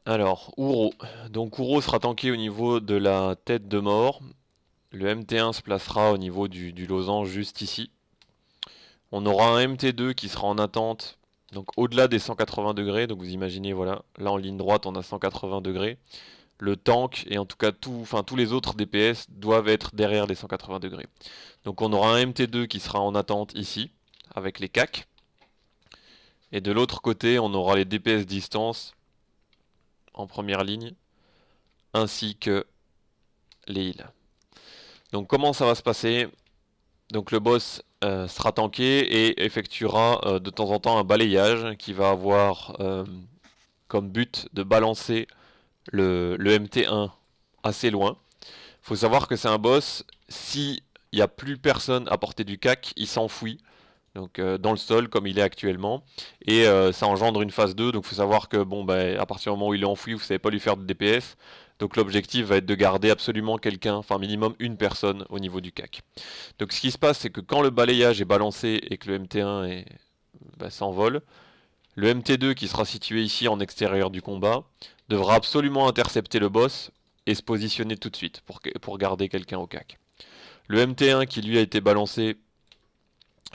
Alors, Uro. Donc Uro sera tanké au niveau de la tête de mort. Le MT1 se placera au niveau du losange juste ici. On aura un MT2 qui sera en attente, donc au-delà des 180 degrés. Donc vous imaginez, voilà, là en ligne droite on a 180 degrés. Le tank et en tout cas tous les autres DPS doivent être derrière les 180 degrés. Donc on aura un MT2 qui sera en attente ici, avec les CAC. Et de l'autre côté, on aura les DPS distance en première ligne, ainsi que les heals. Donc comment ça va se passer? Donc le boss sera tanké et effectuera de temps en temps un balayage qui va avoir comme but de balancer le MT1 assez loin. Il faut savoir que c'est un boss, si il n'y a plus personne à portée du CAC, il s'enfuit donc dans le sol comme il est actuellement et ça engendre une phase 2. Donc il faut savoir que bon bah, à partir du moment où il est enfoui, vous ne savez pas lui faire de DPS. Donc l'objectif va être de garder absolument quelqu'un, enfin minimum une personne au niveau du CAC. Donc ce qui se passe, c'est que quand le balayage est balancé et que le MT1 s'envole, le MT2 qui sera situé ici en extérieur du combat devra absolument intercepter le boss et se positionner tout de suite pour garder quelqu'un au CAC. Le MT1 qui lui a été balancé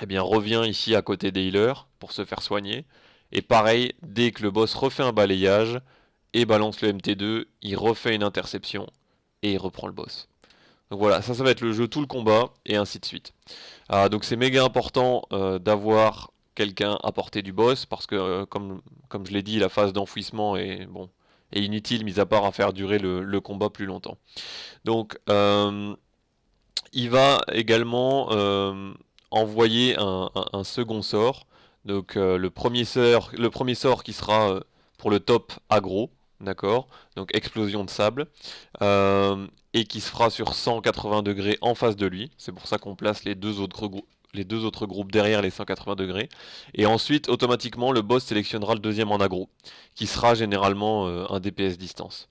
eh bien, revient ici à côté des healers pour se faire soigner. Et pareil, dès que le boss refait un balayage et balance le MT2, il refait une interception et il reprend le boss. Donc voilà, ça va être le jeu tout le combat et ainsi de suite. Donc c'est méga important d'avoir quelqu'un à portée du boss parce que comme je l'ai dit, la phase d'enfouissement est, bon, est inutile mis à part à faire durer le combat plus longtemps. Donc il va également envoyer un second sort. Donc le premier sort qui sera pour le top aggro, d'accord, donc explosion de sable, et qui se fera sur 180 degrés en face de lui. C'est pour ça qu'on place les deux autres groupes derrière les 180 degrés. Et ensuite, automatiquement, le boss sélectionnera le deuxième en aggro, qui sera généralement un DPS distance.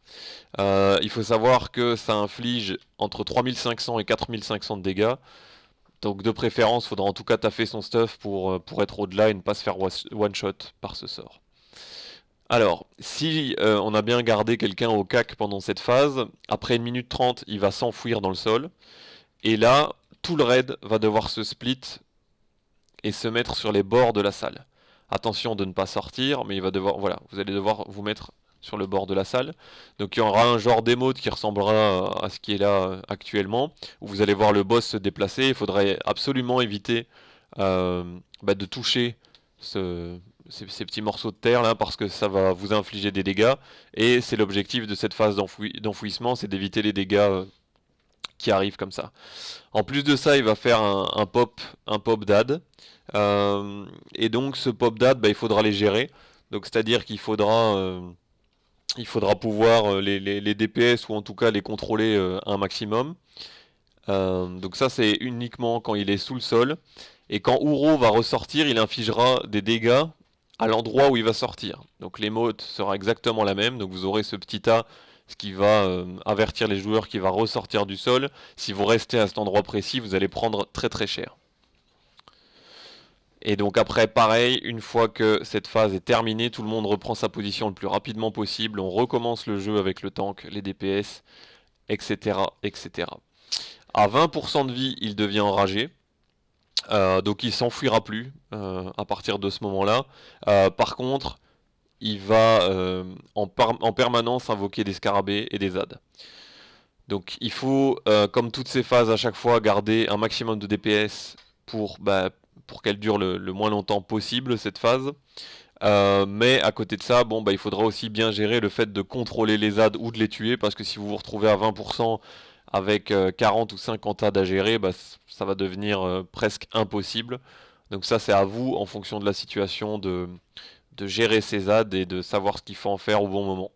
Il faut savoir que ça inflige entre 3500 et 4500 de dégâts. Donc de préférence, il faudra en tout cas taffer son stuff pour être au-delà et ne pas se faire one-shot par ce sort. Alors, si on a bien gardé quelqu'un au CAC pendant cette phase, après 1 minute 30, il va s'enfouir dans le sol. Et là, tout le raid va devoir se split et se mettre sur les bords de la salle. Attention de ne pas sortir, mais il va devoir, voilà, vous allez devoir vous mettre sur le bord de la salle. Donc il y aura un genre d'émote qui ressemblera à ce qui est là actuellement, où vous allez voir le boss se déplacer. Il faudrait absolument éviter de toucher ces petits morceaux de terre là, parce que ça va vous infliger des dégâts. Et c'est l'objectif de cette phase d'enfouissement, c'est d'éviter les dégâts qui arrivent comme ça. En plus de ça, il va faire un pop dad. Et donc ce pop dad, il faudra les gérer. Donc c'est-à-dire il faudra pouvoir les DPS ou en tout cas les contrôler un maximum. Donc ça c'est uniquement quand il est sous le sol. Et quand Uro va ressortir, il infligera des dégâts à l'endroit où il va sortir. Donc l'émote sera exactement la même. Donc vous aurez ce petit tas, ce qui va avertir les joueurs qu'il va ressortir du sol. Si vous restez à cet endroit précis, vous allez prendre très très cher. Et donc après, pareil, une fois que cette phase est terminée, tout le monde reprend sa position le plus rapidement possible. On recommence le jeu avec le tank, les DPS, etc. etc. À 20% de vie, il devient enragé. Donc il s'enfuira plus à partir de ce moment-là. Par contre, il va en permanence invoquer des scarabées et des ZAD. Donc il faut, comme toutes ces phases à chaque fois, garder un maximum de DPS pour qu'elle dure le moins longtemps possible, cette phase. Mais à côté de ça, il faudra aussi bien gérer le fait de contrôler les ZAD ou de les tuer, parce que si vous vous retrouvez à 20% avec 40 ou 50 ZAD à gérer, ça va devenir presque impossible. Donc ça c'est à vous, en fonction de la situation, de gérer ces ZAD et de savoir ce qu'il faut en faire au bon moment.